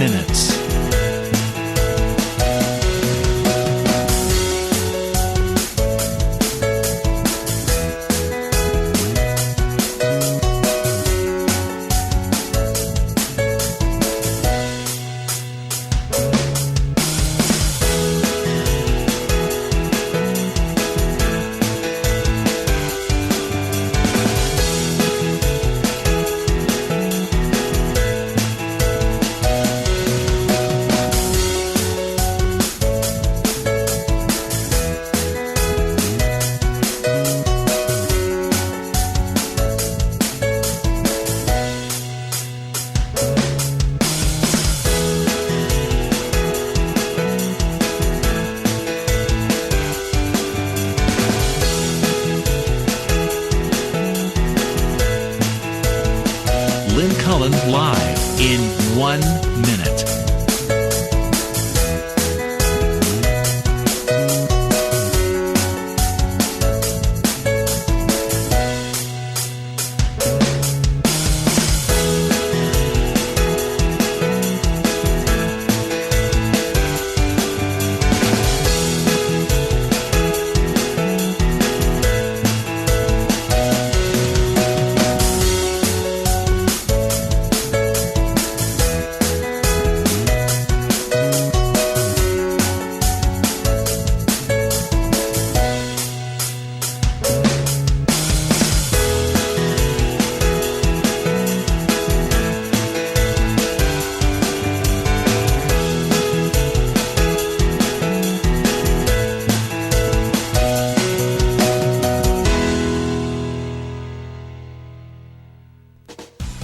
minutes. Lynn Cullen live in 1 minute.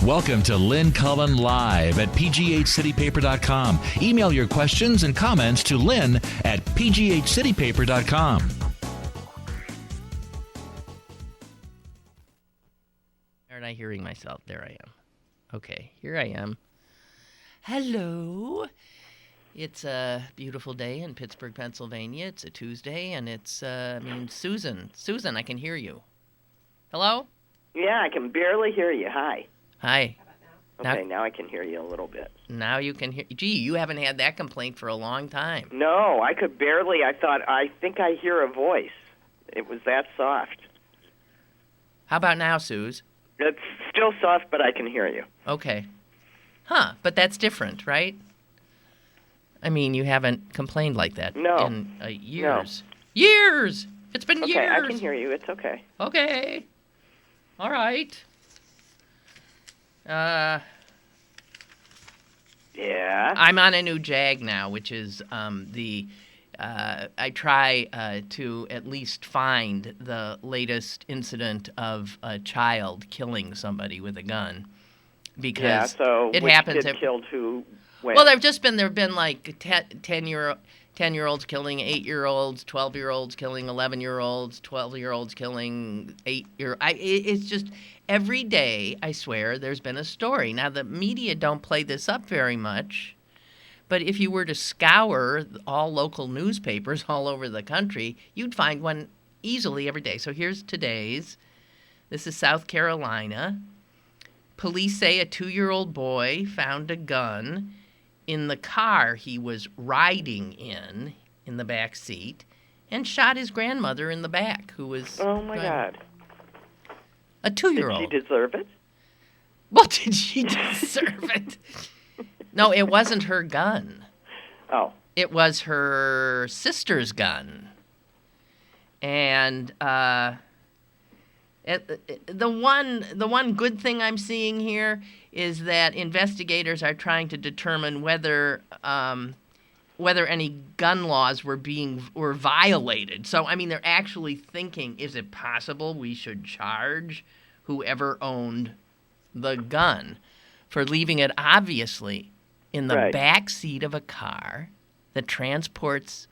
Welcome to Lynn Cullen Live at pghcitypaper.com. Email your questions and comments to Lynn at pghcitypaper.com. Aren't I hearing myself? There I am. Okay, here I am. Hello. It's a beautiful day in Pittsburgh, Pennsylvania. It's a Tuesday, and it's, Susan. Susan, I can hear you. Hello? Yeah, I can barely hear you. Hi. Hi. Okay, now I can hear you a little bit. Now you can hear. Gee, you haven't had that complaint for a long time. No, I could barely. I think I hear a voice. It was that soft. How about now, Suze? It's still soft, but I can hear you. Okay. Huh, but that's different, right? I mean, you haven't complained like that in years. No. Years! It's been years. Okay, I can hear you. It's okay. Okay. All right. Yeah. I'm on a new Jag now, which is I try to at least find the latest incident of a child killing somebody with a gun, because so it which happens. Kid killed who? When? Well, there've been like 10-year-olds killing 8-year-olds, 12-year-olds killing 11-year-olds, 12-year-olds killing 8-year. It's just every day, I swear, there's been a story. Now, the media don't play this up very much, but if you were to scour all local newspapers all over the country, you'd find one easily every day. So here's today's. This is South Carolina. Police say a 2-year-old boy found a gun in the car he was riding in the back seat, and shot his grandmother in the back, who was... Oh, my God. A 2-year-old. Did she deserve it? Well, did she deserve it? No, it wasn't her gun. Oh. It was her sister's gun. And the one good thing I'm seeing here is that investigators are trying to determine whether any gun laws were violated. So, I mean, they're actually thinking, is it possible we should charge whoever owned the gun for leaving it obviously in the back seat of a car that transports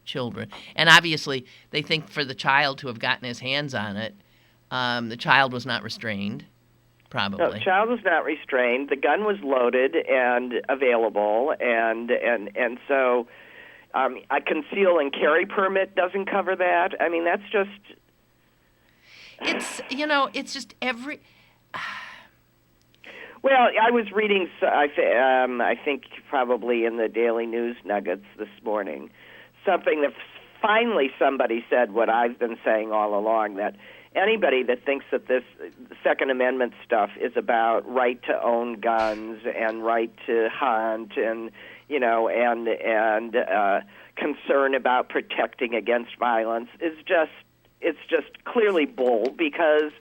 children? And obviously, they think for the child to have gotten his hands on it, the child was not restrained. Probably. No, the child was not restrained. The gun was loaded and available, and so a conceal and carry permit doesn't cover that. I mean, that's just... It's just every... Well, I was reading, I think probably in the Daily News Nuggets this morning, something that finally somebody said what I've been saying all along, that anybody that thinks that this Second Amendment stuff is about right to own guns and right to hunt and, and concern about protecting against violence it's just clearly bull, because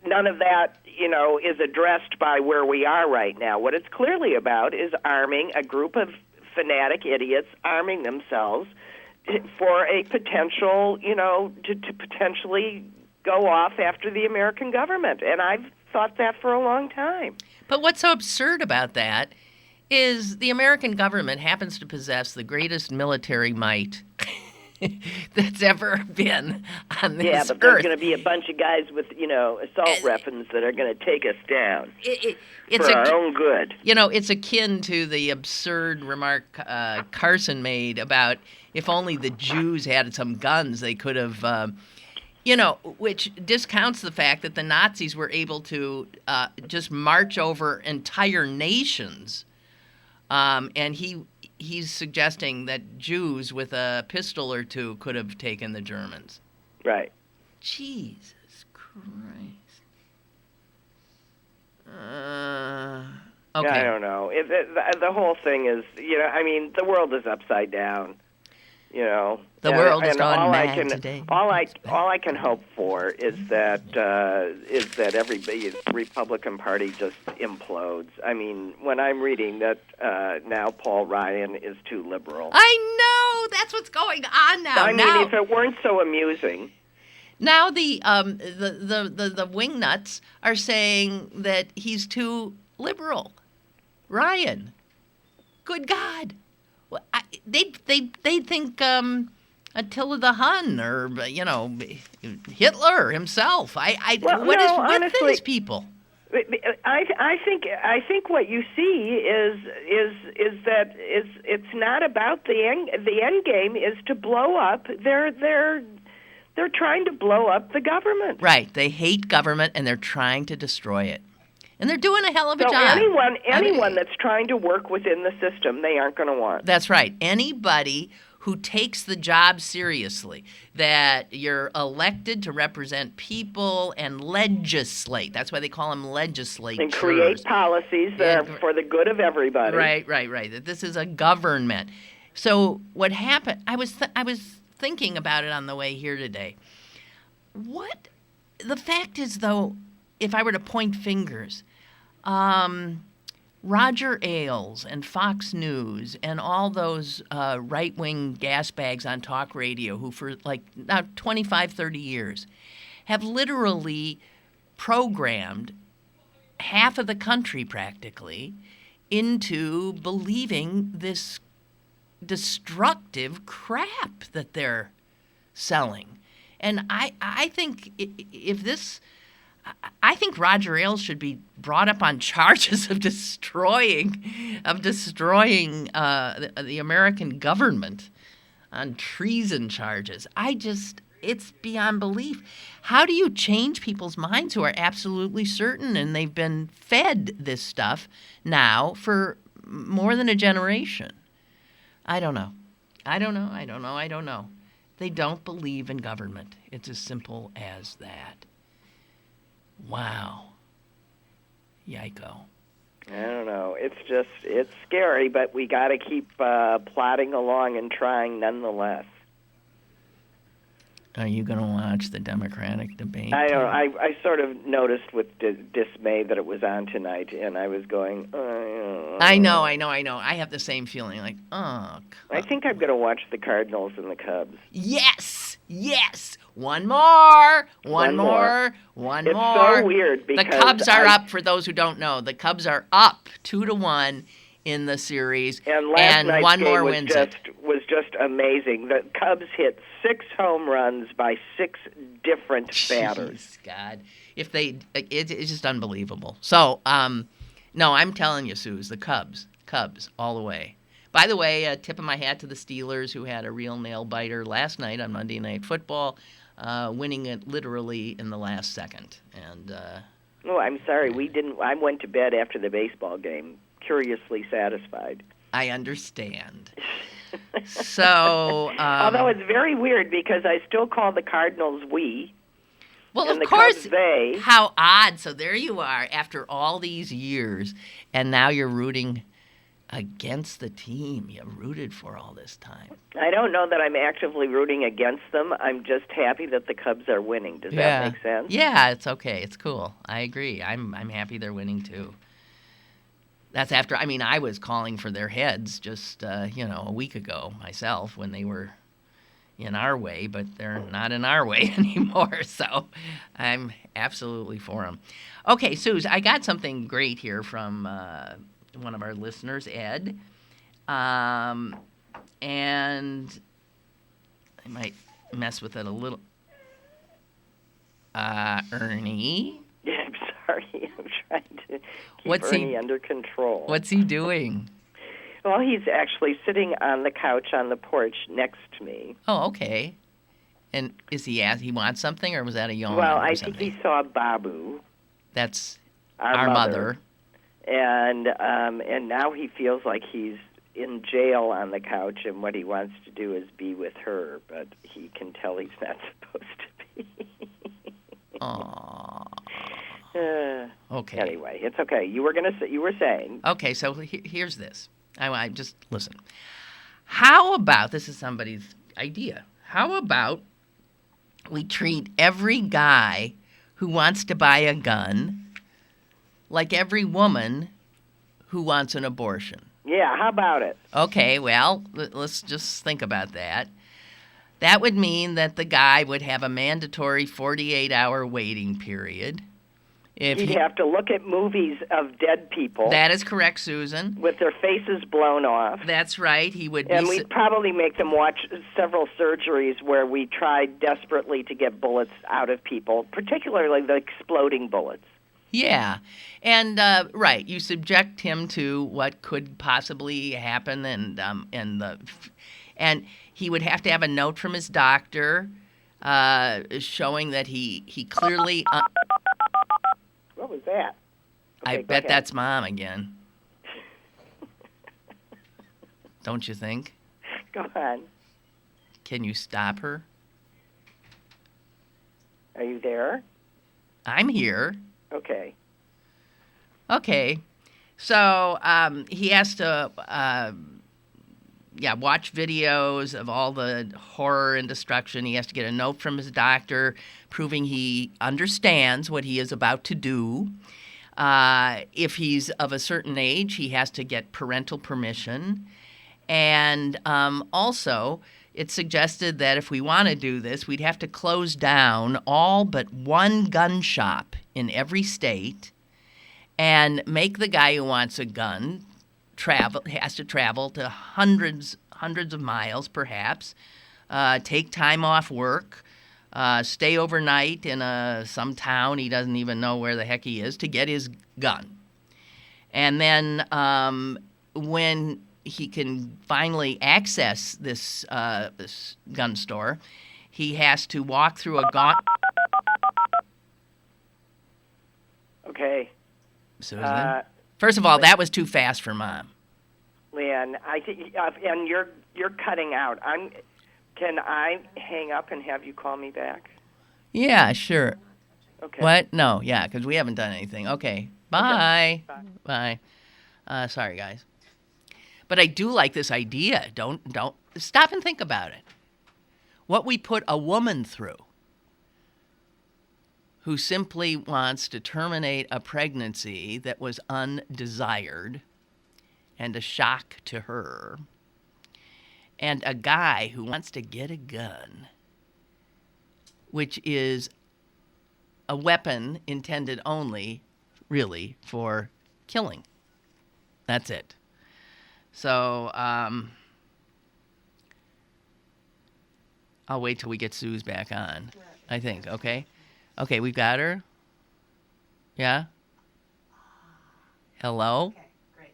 none of that, is addressed by where we are right now. What it's clearly about is arming a group of fanatic idiots, arming themselves for a potential, to potentially go off after the American government. And I've thought that for a long time. But what's so absurd about that is the American government happens to possess the greatest military might that's ever been on this Yeah, but earth. there's going to be a bunch of guys with, assault weapons that are going to take us down it's for our own good. It's akin to the absurd remark Carson made about if only the Jews had some guns, they could have, which discounts the fact that the Nazis were able to just march over entire nations. And he's suggesting that Jews with a pistol or two could have taken the Germans. Right. Jesus Christ. Okay. I don't know. The whole thing is, the world is upside down. The world is gone mad today. All I can hope for is that everybody, the Republican Party just implodes. I mean, when I'm reading that now Paul Ryan is too liberal. I know, that's what's going on now. I mean, if it weren't so amusing. Now the wingnuts are saying that he's too liberal. Ryan, good God. Well, they think Attila the Hun or Hitler himself. What is with these people? I think what you see is that it's not about the end game is to blow up. They're trying to blow up the government. Right. They hate government and they're trying to destroy it. And they're doing a hell of a job. Anyone that's trying to work within the system, they aren't going to want. That's right. Anybody who takes the job seriously, that you're elected to represent people and legislate. That's why they call them legislators. And create policies that are for the good of everybody. Right. That this is a government. So what happened, I was thinking about it on the way here today. The fact is, though, if I were to point fingers, Roger Ailes and Fox News and all those right-wing gas bags on talk radio who for now 25, 30 years have literally programmed half of the country practically into believing this destructive crap that they're selling. And I think I think Roger Ailes should be brought up on charges of destroying the American government, on treason charges. It's beyond belief. How do you change people's minds who are absolutely certain, and they've been fed this stuff now for more than a generation? I don't know. They don't believe in government. It's as simple as that. Wow. Yiko. I don't know. It's scary, but we got to keep plodding along and trying nonetheless. Are you going to watch the Democratic debate? I don't know. I sort of noticed with dismay that it was on tonight, and I was going, I know. I have the same feeling, like, oh. I think I'm going to watch the Cardinals and the Cubs. Yes! One more. It's so weird because the Cubs are up, for those who don't know. The Cubs are up 2-1 in the series, and last night's one game more was wins was just amazing. The Cubs hit 6 home runs by 6 different batters. Jeez, God, it's just unbelievable. So, no, I'm telling you, Suze, the Cubs all the way. By the way, tipping my hat to the Steelers, who had a real nail biter last night on Monday Night Football, winning it literally in the last second. And Oh, I'm sorry. We didn't. I went to bed after the baseball game, curiously satisfied. I understand. So, although it's very weird because I still call the Cardinals we. Well, and of the course. Cubs they. How odd. So there you are after all these years, and now you're rooting against the team you rooted for all this time. I don't know that I'm actively rooting against them. I'm just happy that the Cubs are winning. Does that make sense? Yeah, it's okay. It's cool. I agree. I'm happy they're winning too. That's after. I mean, I was calling for their heads just a week ago myself when they were in our way, but they're not in our way anymore. So I'm absolutely for them. Okay, Suze, I got something great here from one of our listeners, Ed. And I might mess with it a little. Ernie? Yeah, I'm sorry. I'm trying to keep Ernie under control. What's he doing? Well, he's actually sitting on the couch on the porch next to me. Oh, okay. And is he wants something, or was that a yawn? Well, I think he saw Babu. That's our mother. And now he feels like he's in jail on the couch, and what he wants to do is be with her, but he can tell he's not supposed to be. Aww. Okay. Anyway, it's okay. You were saying. Okay, so here's this. I just listen. How about, this is somebody's idea, how about we treat every guy who wants to buy a gun like every woman who wants an abortion? Yeah, how about it? Okay, well, let's just think about that. That would mean that the guy would have a mandatory 48-hour waiting period. He'd have to look at movies of dead people. That is correct, Susan. With their faces blown off. That's right. He would. And we'd probably make them watch several surgeries where we tried desperately to get bullets out of people, particularly the exploding bullets. Yeah. And, right, you subject him to what could possibly happen, and he would have to have a note from his doctor showing that he clearly... What was that? Okay, I bet that's Mom again. Don't you think? Go on. Can you stop her? Are you there? I'm here. Okay. Okay. So he has to watch videos of all the horror and destruction. He has to get a note from his doctor proving he understands what he is about to do. If he's of a certain age, he has to get parental permission. And also, it's suggested that if we want to do this, we'd have to close down all but one gun shop in every state and make the guy who wants a gun has to travel to hundreds of miles, perhaps, take time off work, stay overnight in some town he doesn't even know where the heck he is to get his gun. And then when he can finally access this gun store, he has to walk through a Okay. Susan? First of all, that was too fast for Mom. Lynn, I think, and you're cutting out. Can I hang up and have you call me back? Yeah, sure. Okay. What? No, yeah, because we haven't done anything. Okay. Bye. Okay. Bye. Sorry, guys. But I do like this idea. Don't stop and think about it. What we put a woman through who simply wants to terminate a pregnancy that was undesired and a shock to her, and a guy who wants to get a gun, which is a weapon intended only, really, for killing. That's it. So, I'll wait till we get Suze back on, I think, okay? Okay, we've got her. Yeah? Hello? Okay, great.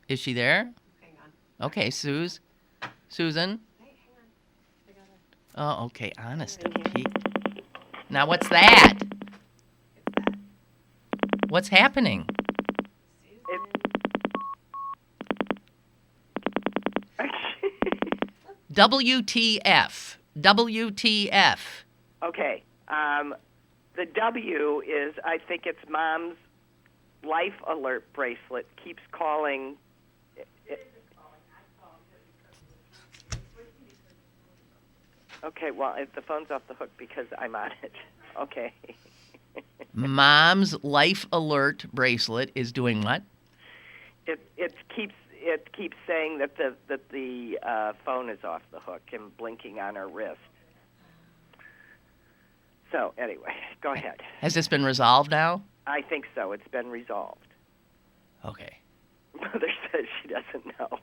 Is she there? Hang on. Okay, Susan? Hey, hang on. I got it. Oh, okay, honest to Pete. Now, what's that? It's that. What's happening? WTF. WTF. Okay. The W is, I think it's Mom's life alert bracelet keeps calling. Okay, well, the phone's off the hook because I'm on it. Okay. Mom's life alert bracelet is doing what? It keeps saying that the phone is off the hook and blinking on her wrist. So anyway, go ahead. Has this been resolved now? I think so. It's been resolved. Okay. Mother says she doesn't know.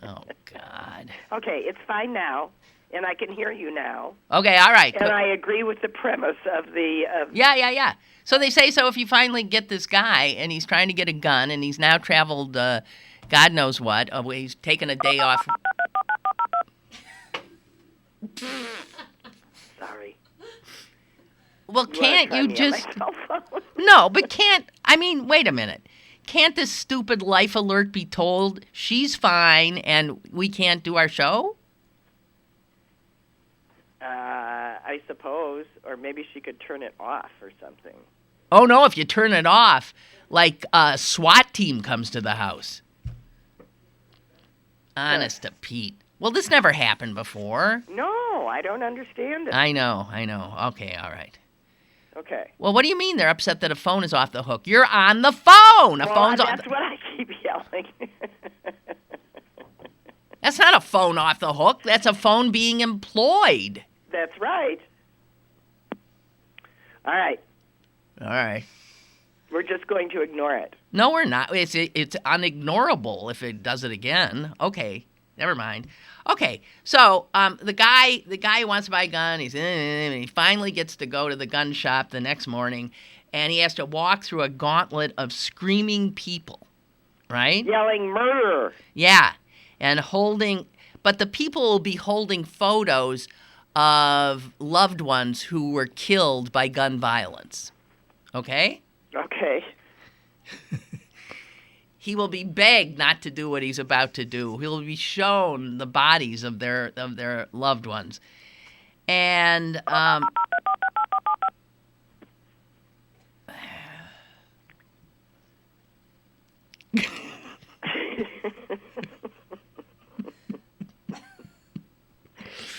Oh, God. Okay, it's fine now, and I can hear you now. Okay, all right. And I agree with the premise of the... Yeah. So they say, so if you finally get this guy, and he's trying to get a gun, and he's now traveled God knows what, he's taken a day off... Sorry. Well, can't you just... On my cell phone? No, but wait a minute. Can't this stupid life alert be told she's fine and we can't do our show? I suppose. Or maybe she could turn it off or something. Oh, no, if you turn it off, like a SWAT team comes to the house. Honest to Pete. Well, this never happened before. No, I don't understand it. I know. Okay, all right. Okay. Well, what do you mean they're upset that a phone is off the hook? You're on the phone. That's what I keep yelling. That's not a phone off the hook. That's a phone being employed. That's right. All right. All right. We're just going to ignore it. No, we're not. It's unignorable if it does it again. Okay, never mind. Okay, so the guy who wants to buy a gun, he finally gets to go to the gun shop the next morning, and he has to walk through a gauntlet of screaming people, right? Yelling murder. Yeah, and but the people will be holding photos of loved ones who were killed by gun violence. Okay? Okay. He will be begged not to do what he's about to do. He'll be shown the bodies of their loved ones. And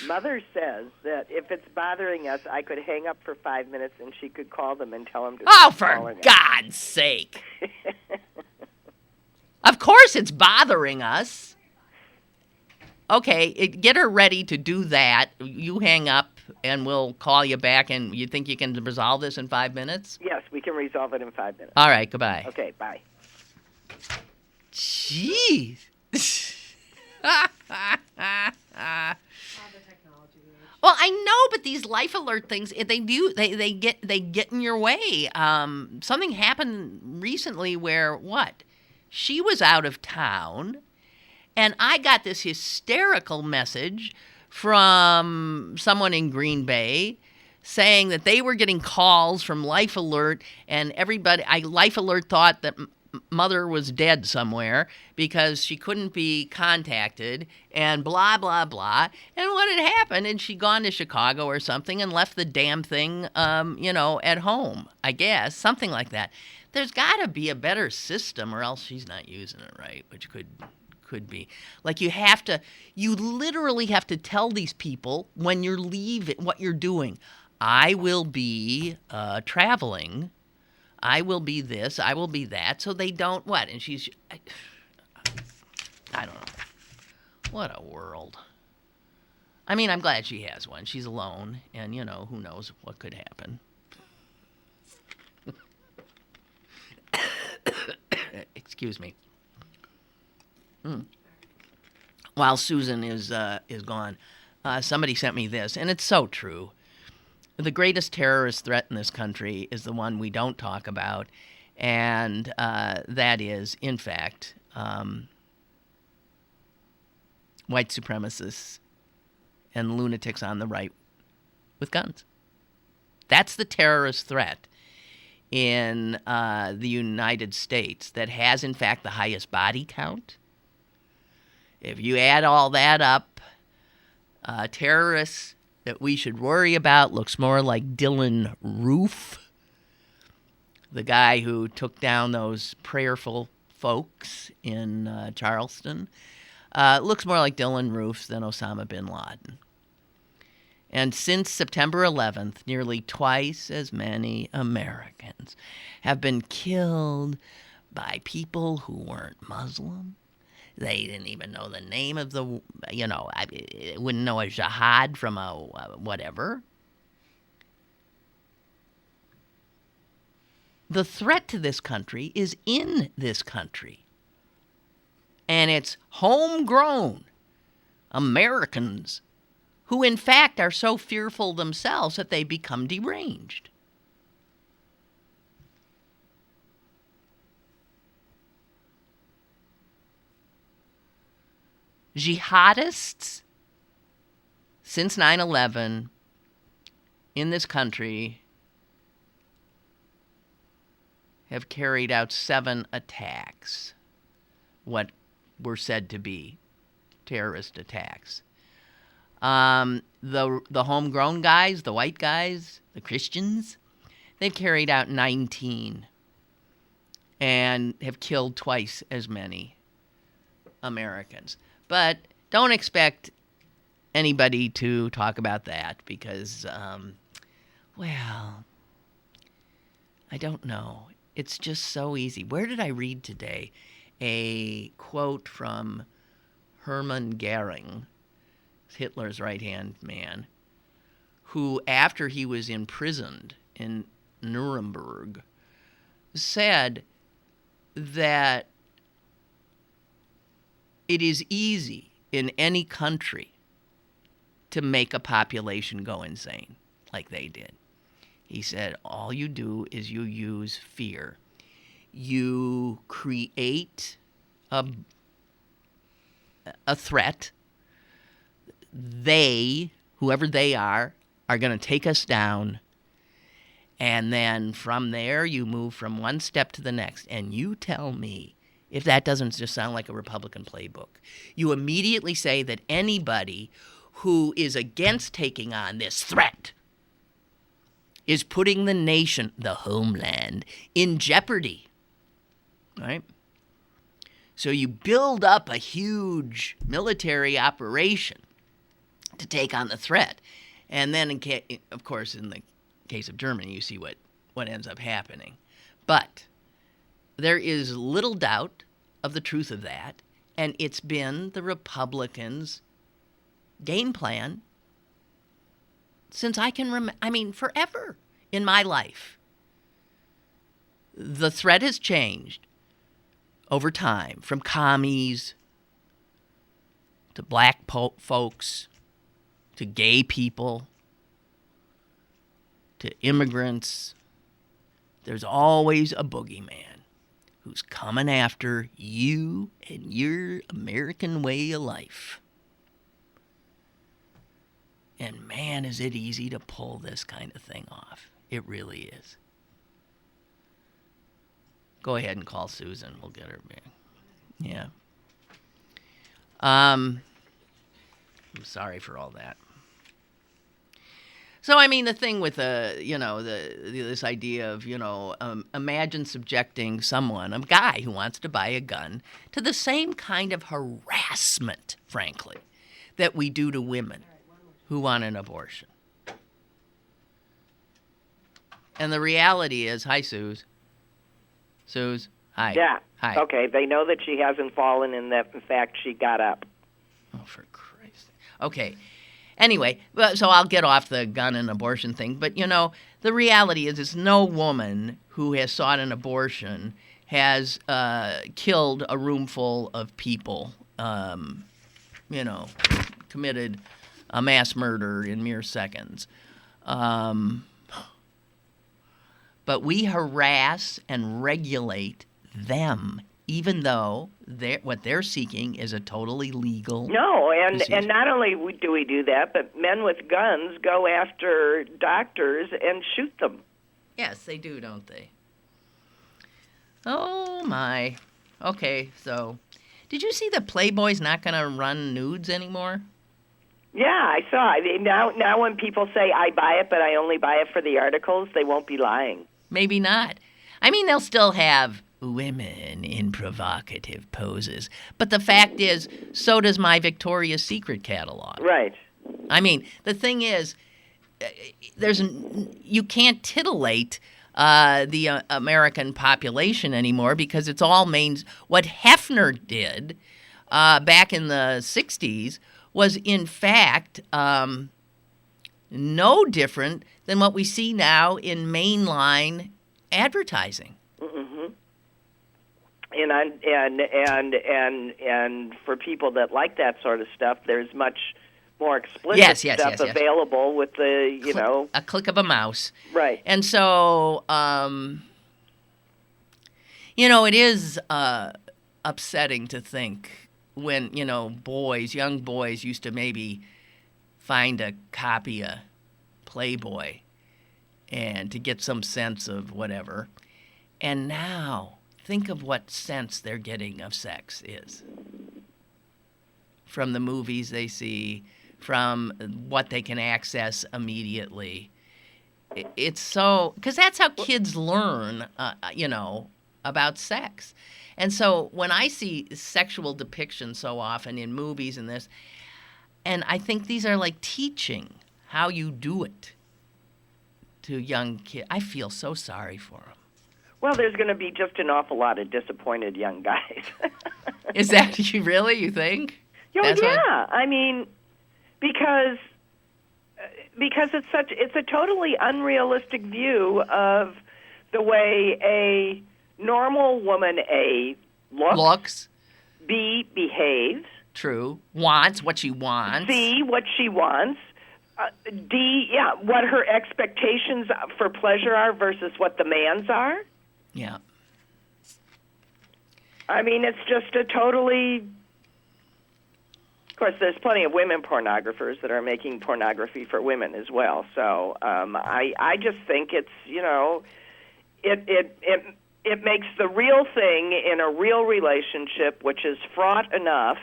Mother says that if it's bothering us, I could hang up for 5 minutes and she could call them and tell them to oh, stop for calling us. God's sake. Of course it's bothering us. Okay, get her ready to do that. You hang up and we'll call you back, and you think you can resolve this in 5 minutes? Yes, we can resolve it in 5 minutes. All right, goodbye. Okay, bye. Jeez. Well, I know, but these life alert things, they get in your way. Something happened recently where she was out of town, and I got this hysterical message from someone in Green Bay saying that they were getting calls from Life Alert, and Life Alert thought that mother was dead somewhere because she couldn't be contacted, and blah, blah, blah. And what had happened, and she'd gone to Chicago or something and left the damn thing, at home, I guess, something like that. There's got to be a better system, or else she's not using it right, which could be. Like you literally have to tell these people when you're leaving what you're doing. I will be traveling. I will be this, I will be that, so they don't what? And I don't know. What a world. I mean, I'm glad she has one. She's alone, and, who knows what could happen. Excuse me. While Susan is gone, somebody sent me this, and it's so true. The greatest terrorist threat in this country is the one we don't talk about, and that is, in fact, white supremacists and lunatics on the right with guns. That's the terrorist threat. in the United States that has, in fact, the highest body count. If you add all that up, terrorists that we should worry about looks more like Dylan Roof, the guy who took down those prayerful folks in Charleston. Looks more like Dylan Roof than Osama bin Laden. And since September 11th, nearly twice as many Americans have been killed by people who weren't Muslim. They didn't even know the name of the, wouldn't know a jihad from a whatever. The threat to this country is in this country. And it's homegrown Americans who, in fact, are so fearful themselves that they become deranged. Jihadists, since 9/11, in this country, have carried out 7 attacks, what were said to be terrorist attacks. The homegrown guys, the white guys, the Christians, they've carried out 19 and have killed twice as many Americans. But don't expect anybody to talk about that because, I don't know. It's just so easy. Where did I read today? A quote from Hermann Goering, Hitler's right-hand man, who, after he was imprisoned in Nuremberg, said that it is easy in any country to make a population go insane like they did. He said, all you do is you use fear. You create a threat. They, whoever they are going to take us down. And then from there, you move from one step to the next. And you tell me if that doesn't just sound like a Republican playbook. You immediately say that anybody who is against taking on this threat is putting the nation, the homeland, in jeopardy. Right? So you build up a huge military operation to take on the threat. And then, of course, in the case of Germany, you see what ends up happening. But there is little doubt of the truth of that, and it's been the Republicans' game plan since I can remember, forever in my life. The threat has changed over time, from commies to black folks to gay people to immigrants. There's always a boogeyman who's coming after you and your American way of life. And man, is it easy to pull this kind of thing off. It really is. Go ahead and call Susan. We'll get her back. Yeah. I'm sorry for all that. So, the thing with this idea of, imagine subjecting someone, a guy who wants to buy a gun, to the same kind of harassment, frankly, that we do to women who want an abortion. And the reality is, hi, Suze. Suze, hi. Yeah. Hi. Okay, they know that she hasn't fallen and that, in fact, she got up. Oh, for Christ's sake. Okay. Anyway, so I'll get off the gun and abortion thing. But, the reality is no woman who has sought an abortion has killed a room full of people, committed a mass murder in mere seconds. But we harass and regulate them, even though what they're seeking is a totally legal procedure. And not only do we do that, but men with guns go after doctors and shoot them. Yes, they do, don't they? Oh, my. Okay, so did you see that Playboy's not going to run nudes anymore? Yeah, I saw. I mean, now when people say I buy it, but I only buy it for the articles, they won't be lying. Maybe not. I mean, they'll still have women in provocative poses. But the fact is, so does my Victoria's Secret catalog. Right. I mean, the thing is, you can't titillate the American population anymore because it's all What Hefner did back in the 60s was, in fact, no different than what we see now in mainline advertising. Mm-hmm. And for people that like that sort of stuff, there's much more explicit stuff available with the, a click of a mouse. Right. And so, it is upsetting to think when, young boys used to maybe find a copy of Playboy and to get some sense of whatever. And now, think of what sense they're getting of sex is. From the movies they see, from what they can access immediately. It's so, because that's how kids learn, about sex. And so when I see sexual depictions so often in movies and this, and I think these are like teaching how you do it to young kids. I feel so sorry for them. Well, there's going to be just an awful lot of disappointed young guys. Is that really, you think? Oh, yeah. I mean, because it's a totally unrealistic view of the way a normal woman looks, B, behaves, true, wants what she wants, C, what she wants, D, what her expectations for pleasure are versus what the man's are. Yeah. I mean, it's just a totally... Of course, there's plenty of women pornographers that are making pornography for women as well. So I just think it's, it makes the real thing in a real relationship, which is fraught enough,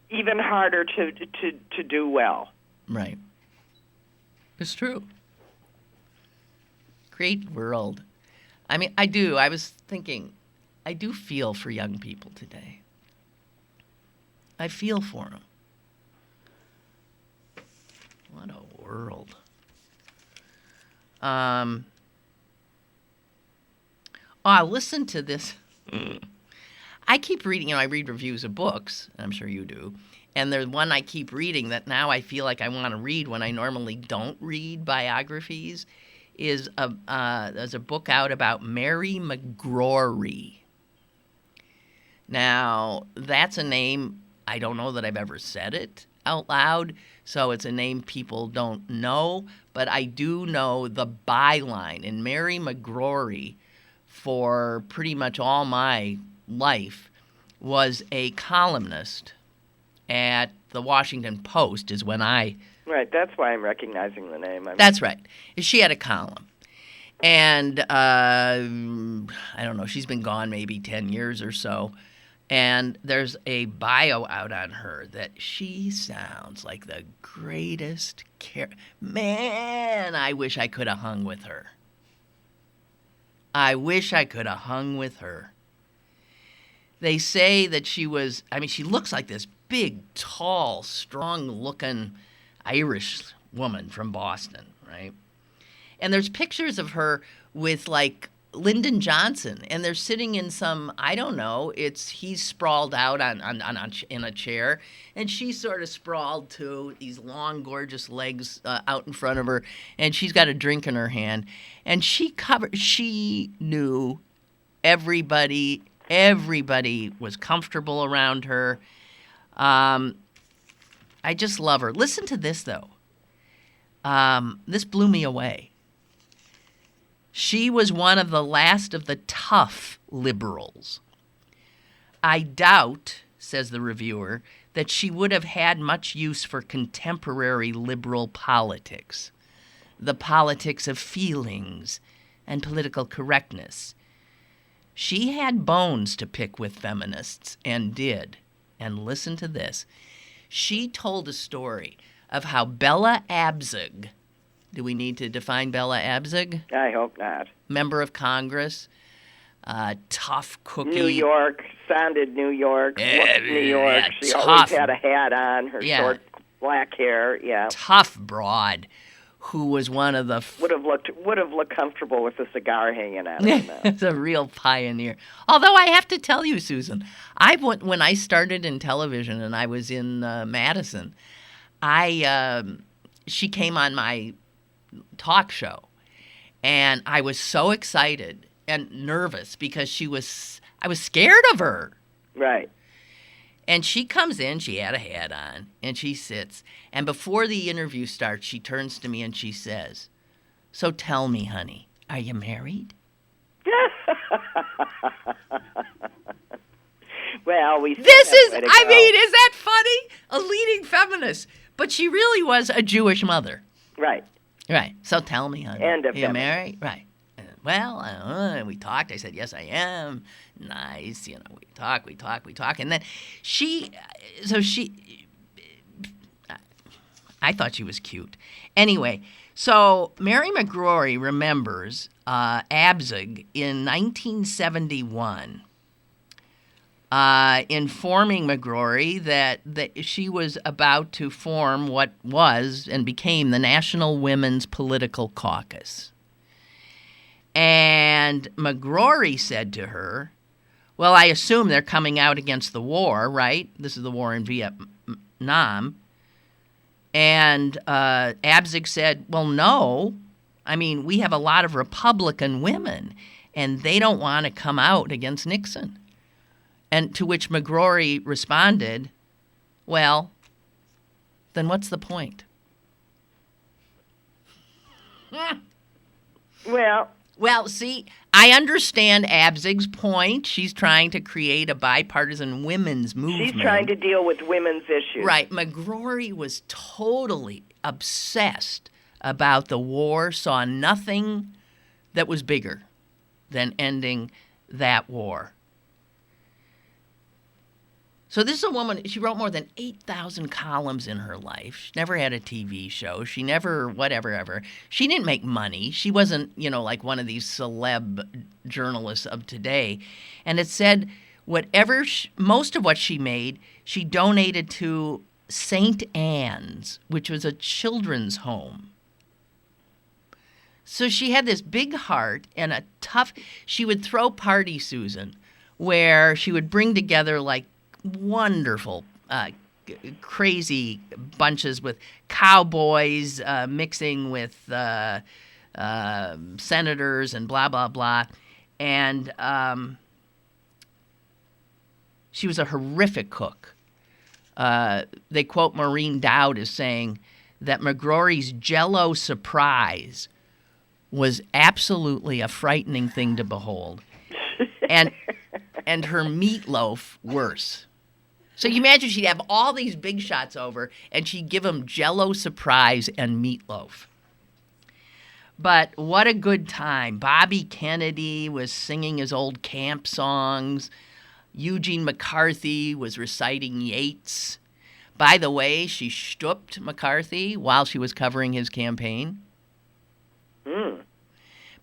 even harder to do well. Right. It's true. Great world. I mean, I do. I was thinking, I do feel for young people today. I feel for them. What a world. Listen to this. I keep reading, I read reviews of books, I'm sure you do, and there's one I keep reading that now I feel like I want to read when I normally don't read biographies, there's a book out about Mary McGrory. Now, that's a name, I don't know that I've ever said it out loud, so it's a name people don't know, but I do know the byline. And Mary McGrory, for pretty much all my life, was a columnist at the Washington Post, is when I... Right, that's why I'm recognizing the name. That's right. She had a column. And, I don't know, she's been gone maybe 10 years or so. And there's a bio out on her that she sounds like the greatest Man, I wish I could have hung with her. I wish I could have hung with her. They say that she looks like this big, tall, strong-looking Irish woman from Boston, right? And there's pictures of her with, like, Lyndon Johnson, and they're sitting in some, I don't know, he's sprawled out in a chair, and she's sort of sprawled too, these long, gorgeous legs out in front of her, and she's got a drink in her hand, and she knew everybody was comfortable around her. I just love her. Listen to this, though. This blew me away. She was one of the last of the tough liberals. I doubt, says the reviewer, that she would have had much use for contemporary liberal politics, the politics of feelings and political correctness. She had bones to pick with feminists and did. And listen to this. She told a story of how Bella Abzug, do we need to define Bella Abzug? I hope not. Member of Congress, tough cookie. New York, sounded New York, looked New York. Yeah, She tough. always had a hat on, her short black hair, Tough broad who was one of the... Would have looked comfortable with a cigar hanging out of her mouth. It's a real pioneer. Although I have to tell you, Susan, when I started in television and I was in Madison, she came on my talk show, and I was so excited and nervous because I was scared of her. Right. And she comes in, she had a hat on, and she sits. And before the interview starts, she turns to me and she says, "So tell me, honey, are you married?" Well, is that funny? A leading feminist. But she really was a Jewish mother. Right. Right. So tell me, honey, and are you married? Right. Well, we talked. I said, yes, I am. Nice. We talk. And then I thought she was cute. Anyway, so Mary McGrory remembers Abzug in 1971 informing McGrory that she was about to form what was and became the National Women's Political Caucus. And McGrory said to her, well, I assume they're coming out against the war, right? This is the war in Vietnam. And Abzug said, well, no. I mean, we have a lot of Republican women, and they don't want to come out against Nixon. And to which McGrory responded, well, then what's the point? Well, see, I understand Abzug's point. She's trying to create a bipartisan women's movement. She's trying to deal with women's issues. Right. McGrory was totally obsessed about the war, saw nothing that was bigger than ending that war. So this is a woman, she wrote more than 8,000 columns in her life. She never had a TV show. She never, whatever. She didn't make money. She wasn't, like one of these celeb journalists of today. And it said most of what she made, she donated to St. Anne's, which was a children's home. So she had this big heart and she would throw parties, Susan, where she would bring together wonderful, crazy bunches with cowboys mixing with senators and blah, blah, blah. And she was a horrific cook. They quote Maureen Dowd as saying that McGrory's Jell-O surprise was absolutely a frightening thing to behold. And her meatloaf worse. So you imagine she'd have all these big shots over, and she'd give them Jell-O surprise and meatloaf. But what a good time. Bobby Kennedy was singing his old camp songs. Eugene McCarthy was reciting Yeats. By the way, she stooped McCarthy while she was covering his campaign.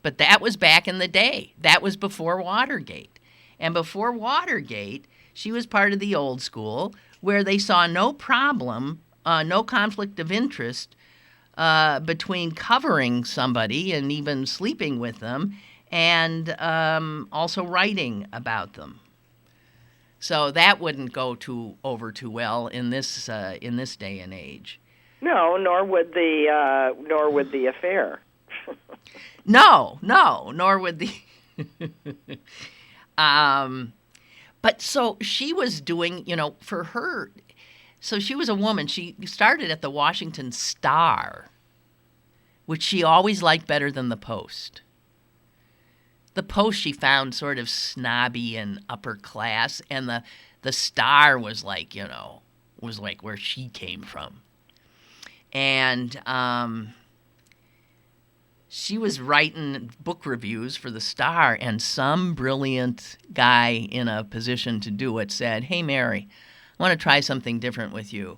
But that was back in the day. That was before Watergate. And before Watergate, she was part of the old school where they saw no problem, no conflict of interest between covering somebody and even sleeping with them and also writing about them. So that wouldn't go over too well in this day and age. No, nor would the affair. No, nor would the. But so she was doing, for her. So she was a woman. She started at the Washington Star, which she always liked better than the Post. The Post she found sort of snobby and upper class, and the Star was where she came from. And she was writing book reviews for the Star, and some brilliant guy in a position to do it said, "Hey, Mary, I want to try something different with you.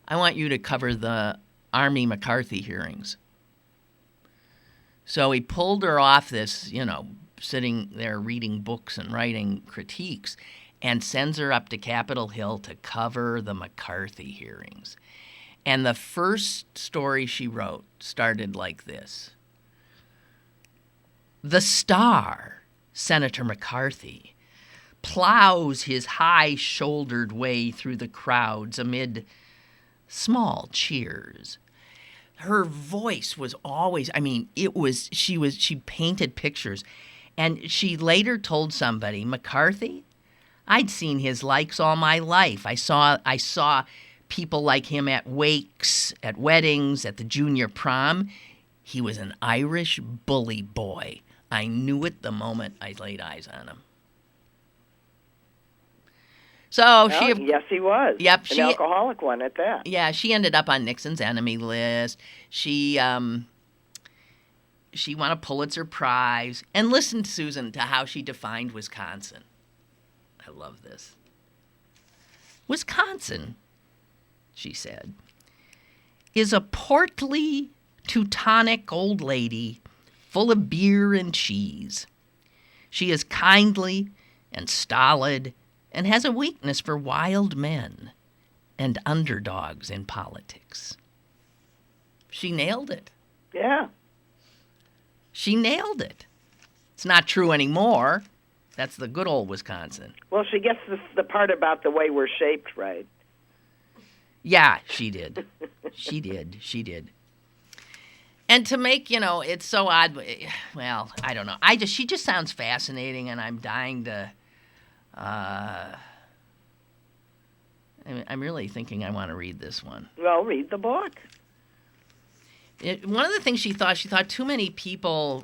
I want you to cover the Army McCarthy hearings." So he pulled her off this, sitting there reading books and writing critiques, and sends her up to Capitol Hill to cover the McCarthy hearings. And the first story she wrote started like this. The Star, Senator McCarthy, plows his high-shouldered way through the crowds amid small cheers. Her voice was always, she painted pictures. And she later told somebody, McCarthy, I'd seen his likes all my life. I saw people like him at wakes, at weddings, at the junior prom. He was an Irish bully boy. I knew it the moment I laid eyes on him. So yes, he was. Yep, an alcoholic one at that. Yeah, she ended up on Nixon's enemy list. She won a Pulitzer Prize. And listen, Susan, to how she defined Wisconsin. I love this. Wisconsin, she said, is a portly, Teutonic old lady full of beer and cheese. She is kindly and stolid and has a weakness for wild men and underdogs in politics. She nailed it. Yeah. She nailed it. It's not true anymore. That's the good old Wisconsin. Well, she gets the part about the way we're shaped right. Yeah, she did. She did. And to make, it's so odd. Well, I don't know. She just sounds fascinating, and I'm dying to. I'm really thinking I want to read this one. Well, read the book. One of the things she thought too many people,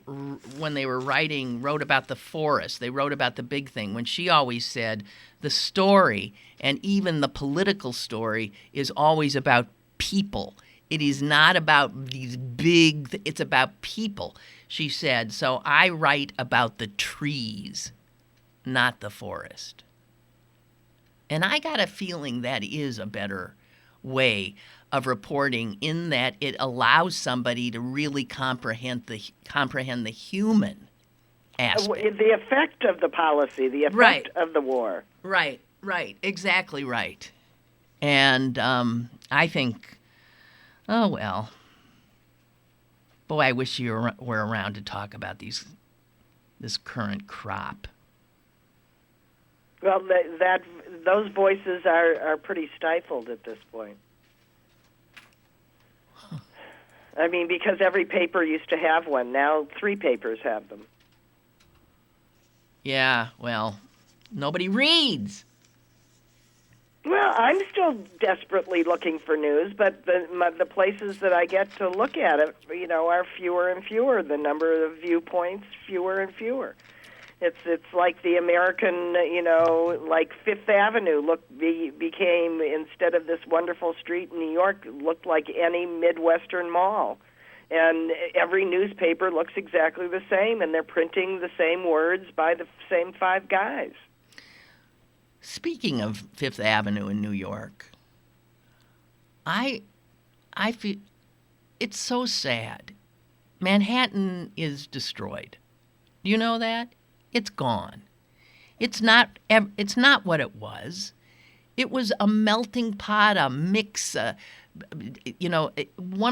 when they were writing, wrote about the forest. They wrote about the big thing, when she always said the story, and even the political story, is always about people. It is not about these big, it's about people, she said. So I write about the trees, not the forest. And I got a feeling that is a better way of reporting, in that it allows somebody to really comprehend the human aspect. The effect of the policy, the effect of the war. Right, exactly right. And I think, oh well, boy, I wish you were around to talk about this current crop. Well, those voices are pretty stifled at this point. I mean, because every paper used to have one. Now 3 papers have them. Yeah, well, nobody reads. Well, I'm still desperately looking for news, but the places that I get to look at it, are fewer and fewer. The number of viewpoints, fewer and fewer. It's like the American, like Fifth Avenue became, instead of this wonderful street in New York, looked like any Midwestern mall. And every newspaper looks exactly the same, and they're printing the same words by the same 5 guys. Speaking of Fifth Avenue in New York, I feel it's so sad. Manhattan is destroyed. Do you know that? It's gone. It's not what it was. It was a melting pot, a mix. One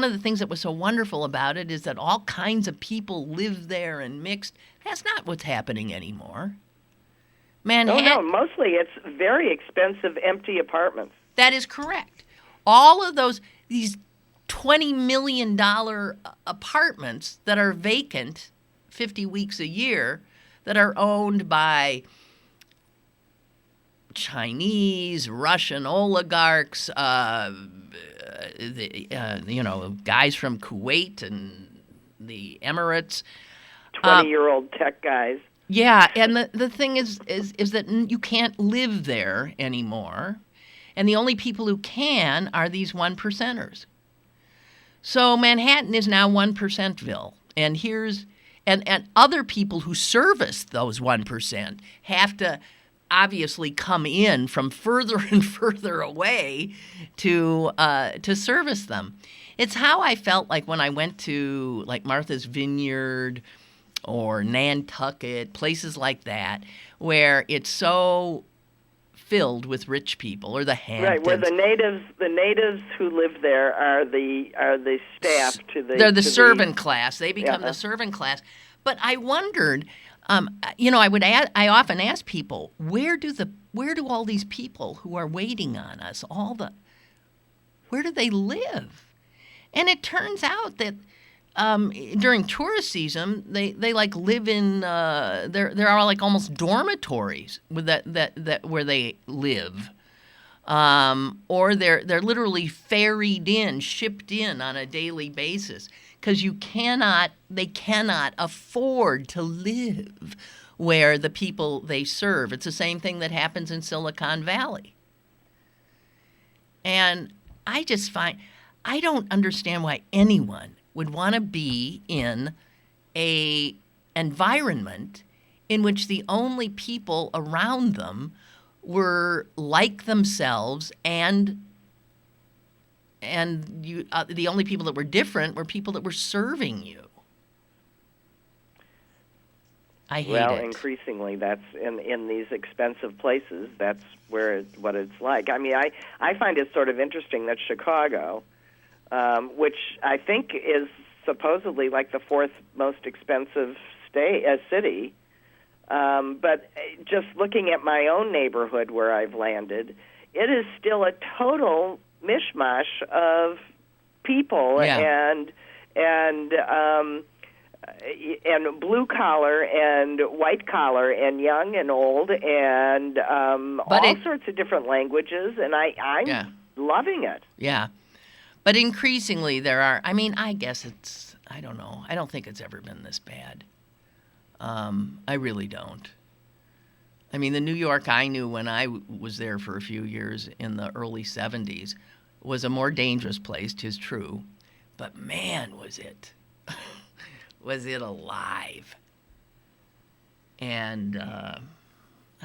of the things that was so wonderful about it is that all kinds of people lived there and mixed. That's not what's happening anymore. Manhattan. No, mostly it's very expensive, empty apartments. That is correct. All of these $20 million apartments that are vacant 50 weeks a year, that are owned by Chinese, Russian oligarchs, guys from Kuwait and the Emirates. 20-year-old tech guys. Yeah, and the thing is that you can't live there anymore, and the only people who can are these 1%ers. So Manhattan is now 1%ville. And here's and other people who service those 1% have to obviously come in from further and further away to service them. It's how I felt like when I went to like Martha's Vineyard or Nantucket, places like that, where it's so filled with rich people, or the Hamptons. Right, where the natives who live there are the staff to the. They're the servant class. They become the servant class. But I wondered, I often ask people, where do all these people who are waiting on us, where do they live? And it turns out that during tourist season, they like live in there are like almost dormitories with that where they live, or they're literally shipped in on a daily basis, because they cannot afford to live where the people they serve. It's the same thing that happens in Silicon Valley. And I don't understand why anyone would want to be in a environment in which the only people around them were like themselves, and the only people that were different were people that were serving you. I hate it. Well, increasingly, that's in these expensive places. That's what it's like. I mean, I find it sort of interesting that Chicago, which I think is supposedly like the fourth most expensive city, but just looking at my own neighborhood where I've landed, it is still a total mishmash of people and blue collar and white collar and young and old and all sorts of different languages, and I'm loving it. Yeah. But increasingly there are, I guess I don't know. I don't think it's ever been this bad. I really don't. I mean, the New York I knew when I was there for a few years in the early 70s was a more dangerous place, 'tis true. But man, was it alive. And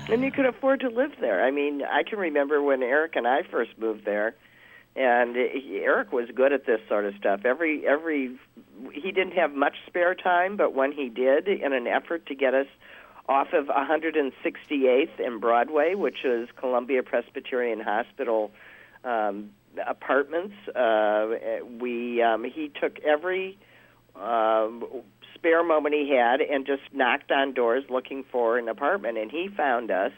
you could afford to live there. I mean, I can remember when Eric and I first moved there, and Eric was good at this sort of stuff. He didn't have much spare time, but when he did, in an effort to get us off of 168th and Broadway, which is Columbia Presbyterian Hospital apartments, he took every spare moment he had and just knocked on doors looking for an apartment, and he found us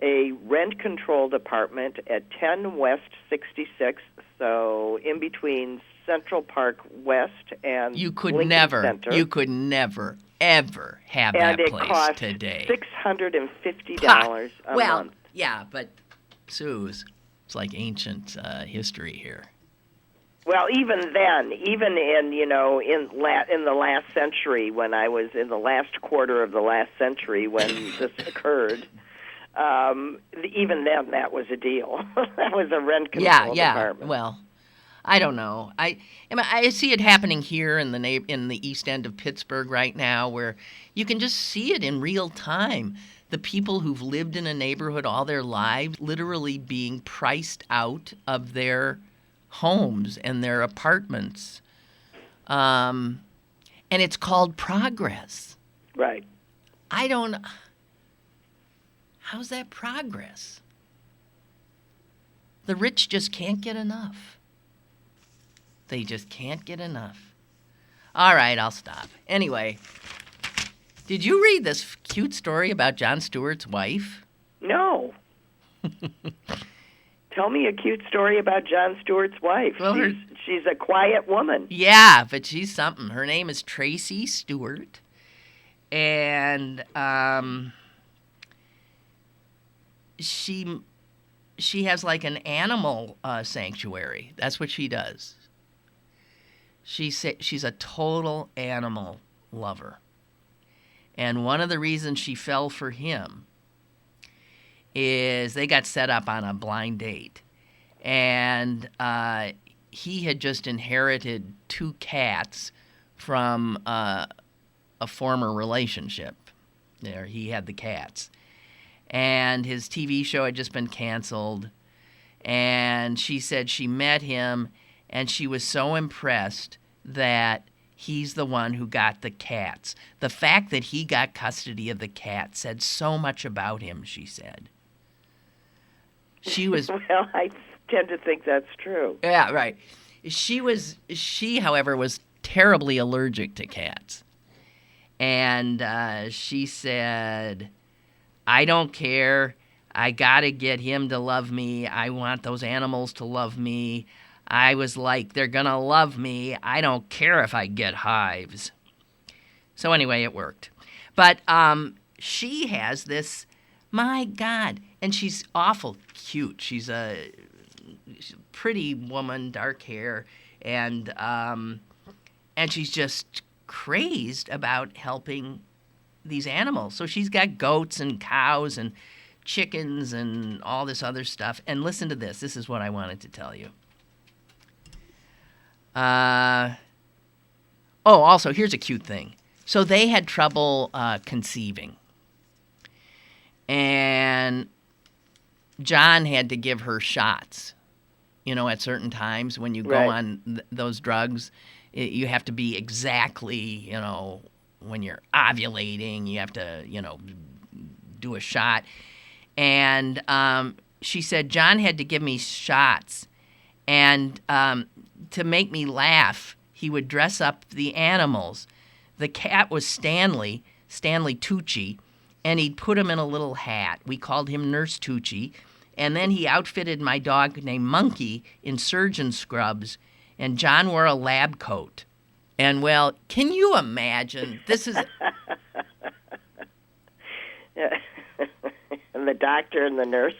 a rent-controlled apartment at 10 West 66th, so in between Central Park West and Lincoln Center. You could never, ever have that place today. And it cost $650 a month. Well, yeah, but Suze, it's like ancient history here. Well, even then, even in the last century, when I was in the last quarter of the last century when this occurred, even then that was a deal. That was a rent-controlled apartment. Well, I don't know. I see it happening here in the east end of Pittsburgh right now, where you can just see it in real time. The people who've lived in a neighborhood all their lives literally being priced out of their homes and their apartments. And it's called progress. Right. How's that progress? The rich just can't get enough. They just can't get enough. All right, I'll stop. Anyway, did you read this cute story about Jon Stewart's wife? No. Tell me a cute story about Jon Stewart's wife. Well, she's a quiet woman. Yeah, but she's something. Her name is Tracy Stewart. And she has like an animal sanctuary. That's what she does. She's a total animal lover. And one of the reasons she fell for him is they got set up on a blind date. And he had just inherited 2 cats from a former relationship. There, he had the cats. And his TV show had just been canceled. And she said she met him, and she was so impressed that he's the one who got the cats. The fact that he got custody of the cats said so much about him, she said. She was... Well, I tend to think that's true. Yeah, right. She, however, was terribly allergic to cats. And she said, I don't care. I got to get him to love me. I want those animals to love me. I was like, they're going to love me. I don't care if I get hives. So anyway, it worked. But she has this, my God, and she's awful cute. She's a pretty woman, dark hair, and she's just crazed about helping these animals. So she's got goats and cows and chickens and all this other stuff. And listen to this. This is what I wanted to tell you. Also, here's a cute thing. So they had trouble conceiving. And John had to give her shots, at certain times when you go on those drugs. You have to be exactly, when you're ovulating, you have to, do a shot. And she said, John had to give me shots. And to make me laugh, he would dress up the animals. The cat was Stanley Tucci, and he'd put him in a little hat. We called him Nurse Tucci. And then he outfitted my dog named Monkey in surgeon scrubs, and John wore a lab coat. And, well, can you imagine? This is... And the doctor and the nurse.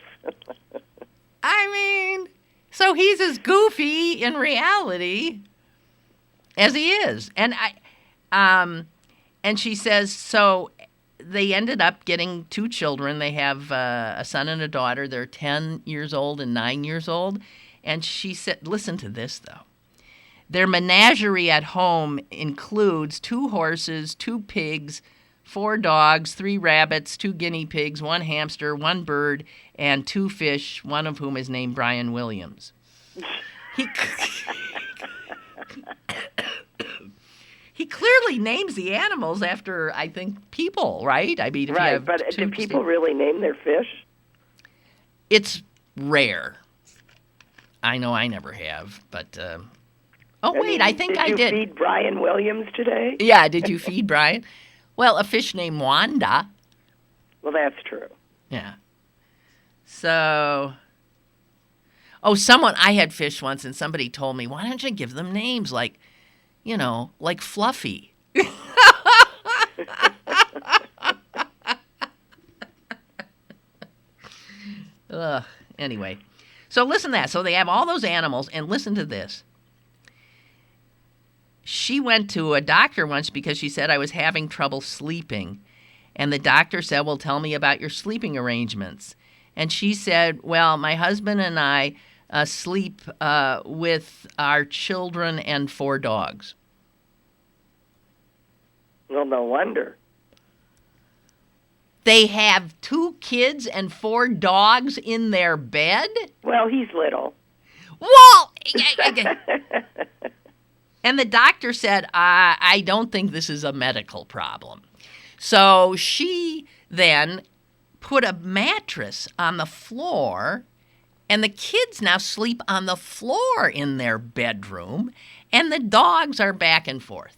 I mean, so he's as goofy in reality as he is. And and she says, so they ended up getting 2 children. They have a son and a daughter. They're 10 years old and 9 years old. And she said, listen to this, though. Their menagerie at home includes 2 horses, 2 pigs, 4 dogs, 3 rabbits, 2 guinea pigs, 1 hamster, 1 bird, and 2 fish, one of whom is named Brian Williams. He clearly names the animals after, I think, people, right? I mean, if you have but do people really name their fish? It's rare. I know I never have, but... I think I did. Did you feed Brian Williams today? Yeah, did you feed Brian? Well, a fish named Wanda. Well, that's true. Yeah. So... I had fish once, and somebody told me, why don't you give them names like Fluffy? Anyway. So listen to that. So they have all those animals, and listen to this. She went to a doctor once because she said, I was having trouble sleeping. And the doctor said, well, tell me about your sleeping arrangements. And she said, well, my husband and I sleep with our children and 4 dogs. Well, no wonder. They have 2 kids and 4 dogs in their bed? Well, he's little. Well, and the doctor said, I don't think this is a medical problem. So she then put a mattress on the floor, and the kids now sleep on the floor in their bedroom, and the dogs are back and forth.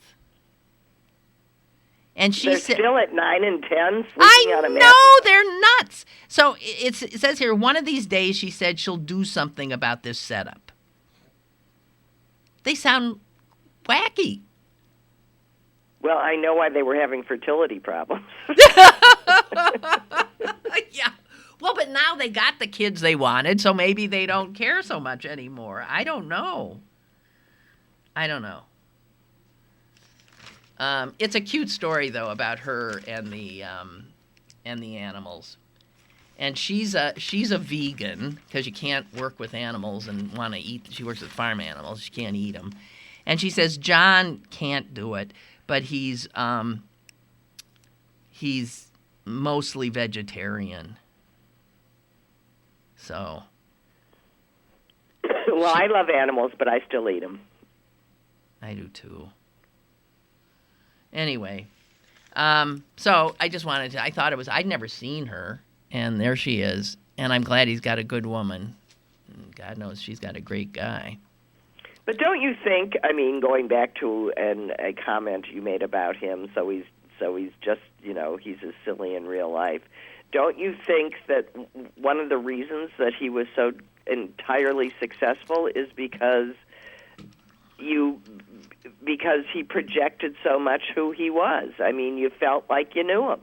And she they're said, still at 9 and 10 sleeping on a mattress. I know, they're nuts. So it says here, one of these days, she said she'll do something about this setup. They sound wacky. Well, I know why they were having fertility problems. Yeah. Well, but now they got the kids they wanted, so maybe they don't care so much anymore. I don't know. It's a cute story, though, about her and the animals. And she's a vegan because you can't work with animals and want to eat. She works with farm animals. She can't eat them. And she says John can't do it, but he's mostly vegetarian. So. Well, I love animals, but I still eat them. I do too. Anyway, so I just wanted to, I'd never seen her, and there she is, and I'm glad he's got a good woman. God knows she's got a great guy. But don't you think, I mean, going back to a comment you made about him, so he's just, he's as silly in real life. Don't you think that one of the reasons that he was so entirely successful is because he projected so much who he was? I mean, you felt like you knew him.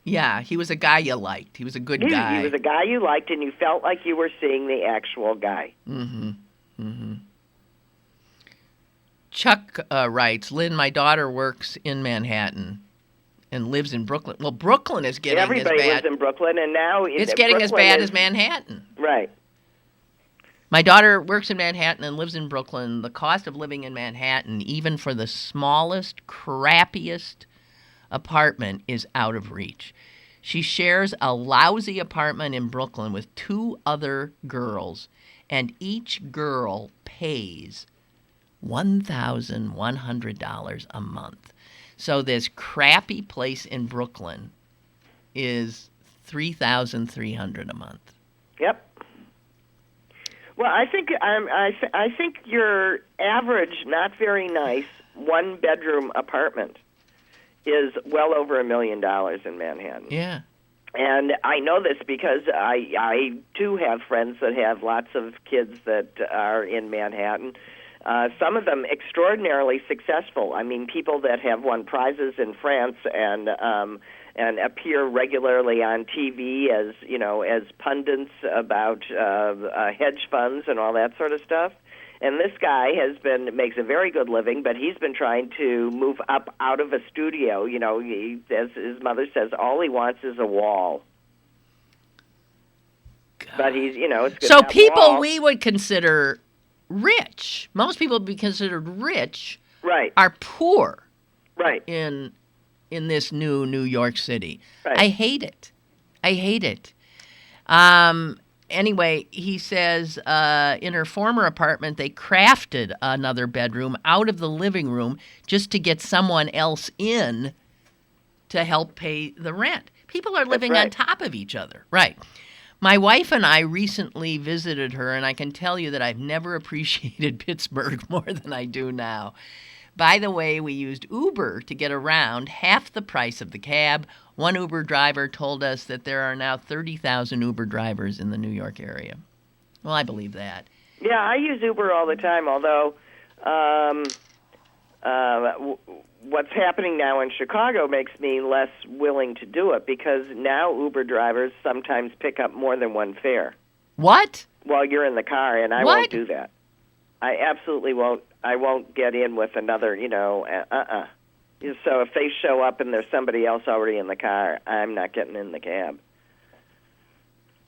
Yeah, he was a guy you liked. He was a good guy. He was a guy you liked, and you felt like you were seeing the actual guy. Mm-hmm. Mm-hmm. Chuck writes, Lynn, my daughter works in Manhattan and lives in Brooklyn. Well, Brooklyn is getting Everybody as bad. lives in Brooklyn, and now it's getting as bad as Manhattan. Right. My daughter works in Manhattan and lives in Brooklyn. The cost of living in Manhattan, even for the smallest, crappiest apartment, is out of reach. She shares a lousy apartment in Brooklyn with 2 other girls, and each girl pays $1,100 a month. So this crappy place in Brooklyn is $3,300 a month. Yep. Well, I think I think your average, not very nice, 1-bedroom apartment is well over $1 million in Manhattan. Yeah. And I know this because I too have friends that have lots of kids that are in Manhattan. Some of them extraordinarily successful. I mean, people that have won prizes in France and appear regularly on TV as pundits about hedge funds and all that sort of stuff. And this guy makes a very good living, but he's been trying to move up out of a studio. As his mother says, all he wants is a wall. God. But he's, it's good. So people we would consider rich, most people would be considered rich, right, are poor, right, in this New York City. Right. I hate it. Anyway, he says in her former apartment, they crafted another bedroom out of the living room just to get someone else in to help pay the rent. People are living on top of each other. Right. My wife and I recently visited her, and I can tell you that I've never appreciated Pittsburgh more than I do now. By the way, we used Uber to get around, half the price of the cab. One Uber driver told us that there are now 30,000 Uber drivers in the New York area. Well, I believe that. Yeah, I use Uber all the time, although what's happening now in Chicago makes me less willing to do it because now Uber drivers sometimes pick up more than one fare. What? While you're in the car, and I won't do that. I absolutely won't. I won't get in with another, So if they show up and there's somebody else already in the car, I'm not getting in the cab.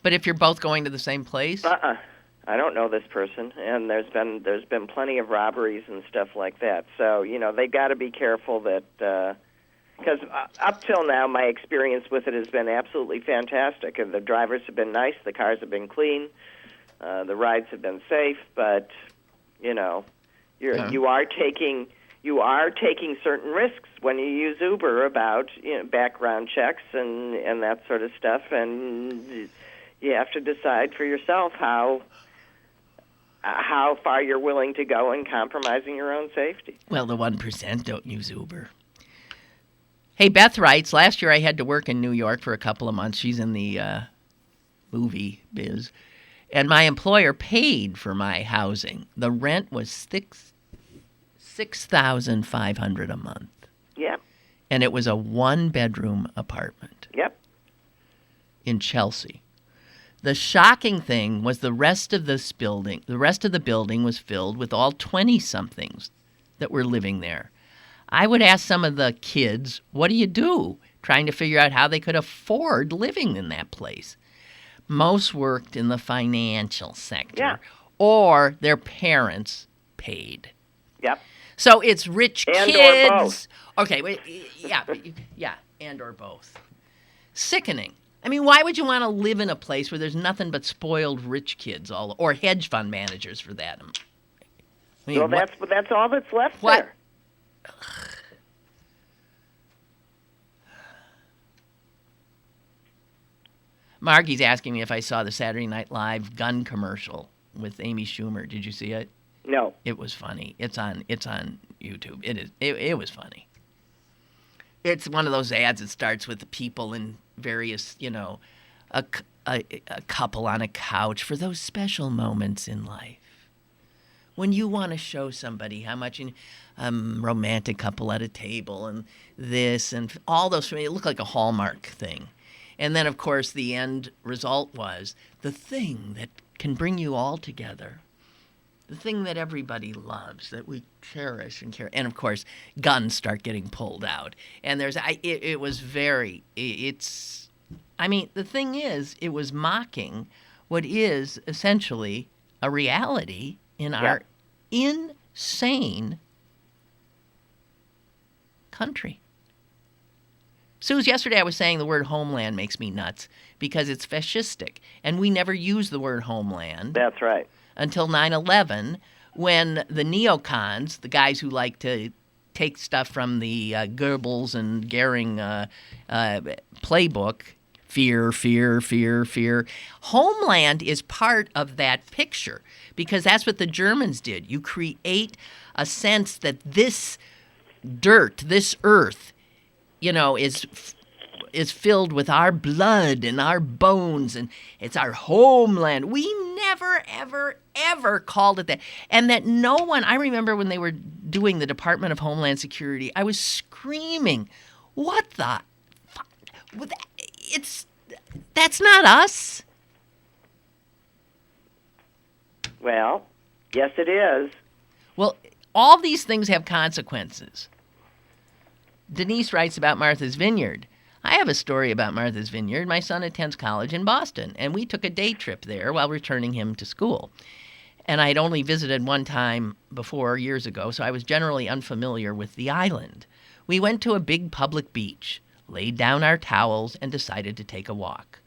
But if you're both going to the same place? I don't know this person, and there's been plenty of robberies and stuff like that. So, they got to be careful that because up till now, my experience with it has been absolutely fantastic. And the drivers have been nice, the cars have been clean, the rides have been safe, but you are taking certain risks when you use Uber about background checks and that sort of stuff, and you have to decide for yourself how far you're willing to go in compromising your own safety. Well, the 1% don't use Uber. Hey, Beth writes, last year I had to work in New York for a couple of months. She's in the movie biz. And my employer paid for my housing. The rent was $6,500 a month. Yep. And it was a 1-bedroom apartment. Yep. In Chelsea. The shocking thing was the rest of the building was filled with all 20-somethings that were living there. I would ask some of the kids, what do you do? Trying to figure out how they could afford living in that place. Most worked in the financial sector. Yeah. Or their parents paid. Yep. So it's rich And kids. or both. Okay, wait, yeah, and or both. Sickening. I mean, why would you want to live in a place where there's nothing but spoiled rich kids, or hedge fund managers for that? I mean, Well, that's all that's left what? there. Margie's asking me if I saw the Saturday Night Live gun commercial with Amy Schumer. Did you see it? No. It was funny. It's on YouTube. It was funny. It's one of those ads that starts with the people in various, a couple on a couch for those special moments in life. When you want to show somebody how much romantic couple at a table and this and all those, it looked like a Hallmark thing. And then, of course, the end result was the thing that can bring you all together, the thing that everybody loves, that we cherish and care. And, of course, guns start getting pulled out. And the thing is, it was mocking what is essentially a reality in our insane country. Suze, yesterday I was saying the word homeland makes me nuts because it's fascistic. And we never used the word homeland. That's right. Until 9/11, when the neocons, the guys who like to take stuff from the Goebbels and Goering playbook, fear, fear, fear, fear. Homeland is part of that picture because that's what the Germans did. You create a sense that this dirt, this earth, is filled with our blood and our bones, and it's our homeland. We never, ever, ever called it that. And that no one, I remember when they were doing the Department of Homeland Security, I was screaming, what the fuck? That's not us. Well, yes, it is. Well, all these things have consequences. Denise writes about Martha's Vineyard. I have a story about Martha's Vineyard. My son attends college in Boston, and we took a day trip there while returning him to school. And I had only visited one time before, years ago, so I was generally unfamiliar with the island. We went to a big public beach, laid down our towels, and decided to take a walk.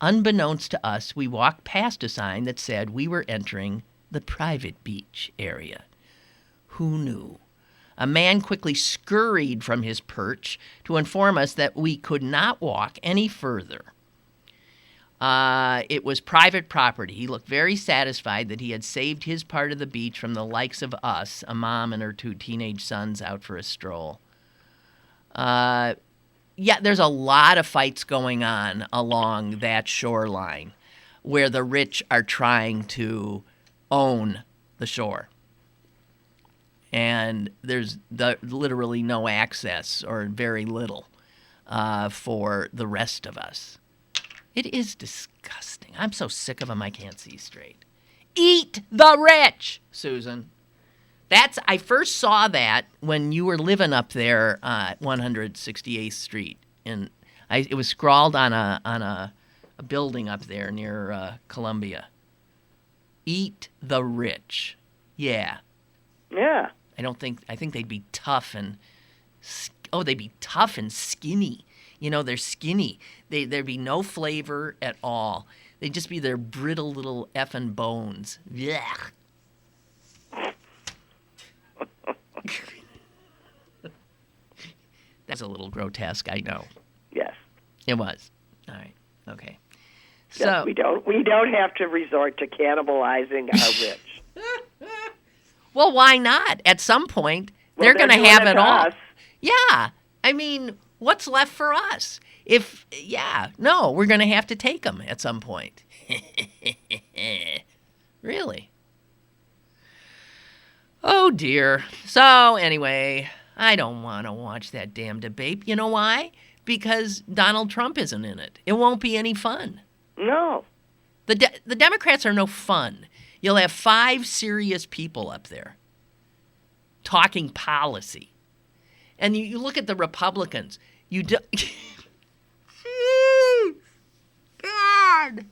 Unbeknownst to us, we walked past a sign that said we were entering the private beach area. Who knew? A man quickly scurried from his perch to inform us that we could not walk any further. It was private property. He looked very satisfied that he had saved his part of the beach from the likes of us, a mom and her 2 teenage sons out for a stroll. There's a lot of fights going on along that shoreline where the rich are trying to own the shore. And there's literally no access or very little for the rest of us. It is disgusting. I'm so sick of them I can't see straight. Eat the rich, Susan. I first saw that when you were living up there at 168th Street. It was scrawled on a building up there near Columbia. Eat the rich. Yeah. Yeah. I think they'd be tough and skinny. They're skinny. There'd be no flavor at all. They'd just be their brittle little effing bones. Blech. That's a little grotesque, I know. Yes. It was. All right. Okay. Yes, So we don't have to resort to cannibalizing our rich. Well, why not? At some point, they're going to have it all. Us. Yeah. I mean, what's left for us? We're going to have to take them at some point. Really? Oh, dear. So, anyway, I don't want to watch that damn debate. You know why? Because Donald Trump isn't in it. It won't be any fun. No. The Democrats are no fun. You'll have 5 serious people up there talking policy. And you look at the Republicans. God.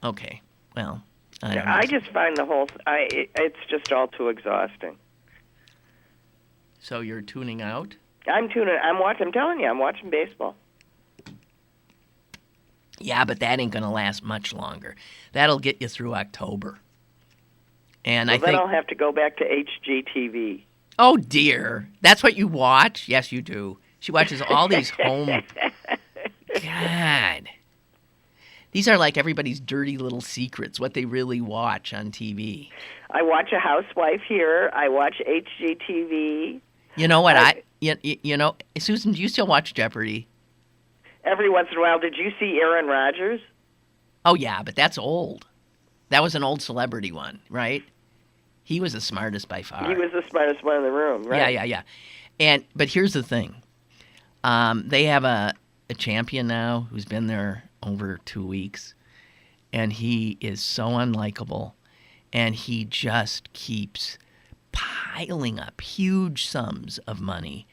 Okay. Well, I don't know. I just find it's just all too exhausting. So you're tuning out? I'm telling you, I'm watching baseball. Yeah, but that ain't going to last much longer. That'll get you through October. And then I'll have to go back to HGTV. Oh, dear. That's what you watch? Yes, you do. She watches all these home... God. These are like everybody's dirty little secrets, what they really watch on TV. I watch A Housewife here. I watch HGTV. You know what? You know, Susan, do you still watch Jeopardy? Every once in a while. Did you see Aaron Rodgers? Oh, yeah, but that's old. That was an old celebrity one, right? He was the smartest by far. He was the smartest one in the room, right? Yeah. But here's the thing. They have a champion now who's been there over 2 weeks, and he is so unlikable, and he just keeps piling up huge sums of money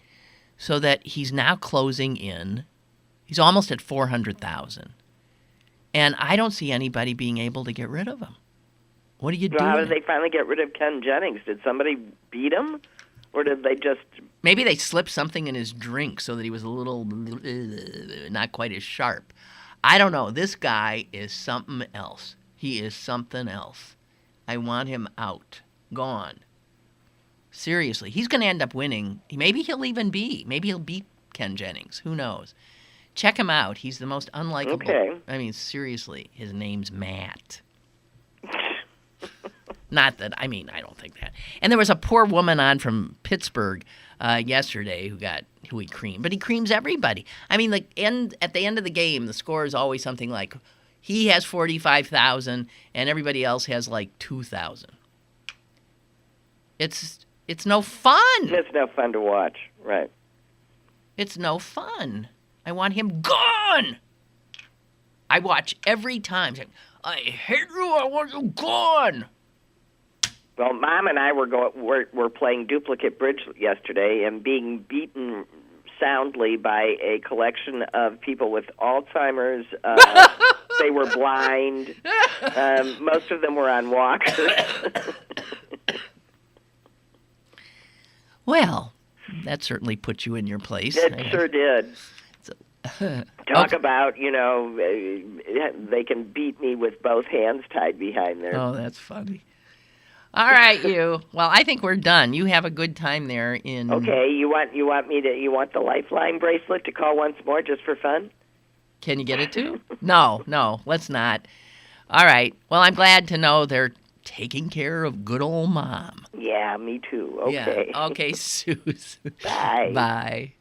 so that he's now closing in. He's almost at $400,000. And I don't see anybody being able to get rid of him. What are you doing? How did they finally get rid of Ken Jennings? Did somebody beat him? Or did they just... Maybe they slipped something in his drink so that he was a little not quite as sharp. I don't know. This guy is something else. He is something else. I want him out. Gone. Seriously. He's going to end up winning. Maybe he'll beat Ken Jennings. Who knows? Check him out. He's the most unlikable. Okay. I mean, seriously, his name's Matt. Not that, I don't think that. And there was a poor woman on from Pittsburgh yesterday who he creamed. But he creams everybody. I mean, at the end of the game, the score is always something like he has 45,000 and everybody else has like 2,000. It's no fun. It's no fun to watch, right? It's no fun. I want him gone. I watch every time. I hate you. I want you gone. Well, Mom and I were playing duplicate bridge yesterday and being beaten soundly by a collection of people with Alzheimer's. They were blind. Most of them were on walkers. Well, that certainly put you in your place. It sure did. Talk about, they can beat me with both hands tied behind there. Oh, that's funny. All right, you. Well, I think we're done. You have a good time there in... Okay, you want the Lifeline bracelet to call once more just for fun? Can you get it too? No, let's not. All right. Well, I'm glad to know they're taking care of good old Mom. Yeah, me too. Okay. Yeah. Okay, Suze. Bye. Bye.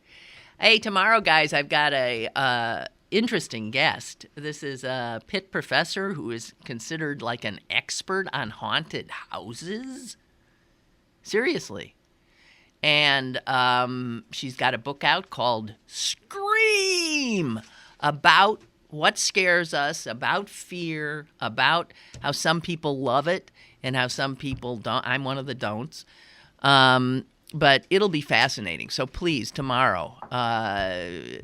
Hey, tomorrow, guys, I've got a interesting guest. This is a Pitt professor who is considered like an expert on haunted houses. Seriously. And she's got a book out called Scream, about what scares us, about fear, about how some people love it and how some people don't. I'm one of the don'ts. But it'll be fascinating. So please, tomorrow,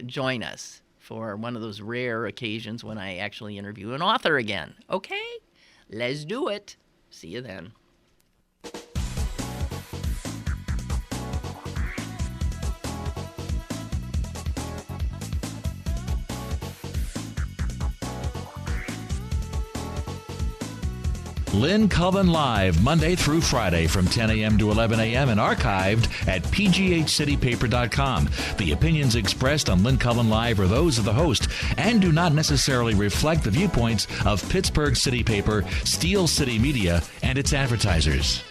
join us for one of those rare occasions when I actually interview an author again. Okay? Let's do it. See you then. Lynn Cullen Live, Monday through Friday from 10 a.m. to 11 a.m. and archived at pghcitypaper.com. The opinions expressed on Lynn Cullen Live are those of the host and do not necessarily reflect the viewpoints of Pittsburgh City Paper, Steel City Media, and its advertisers.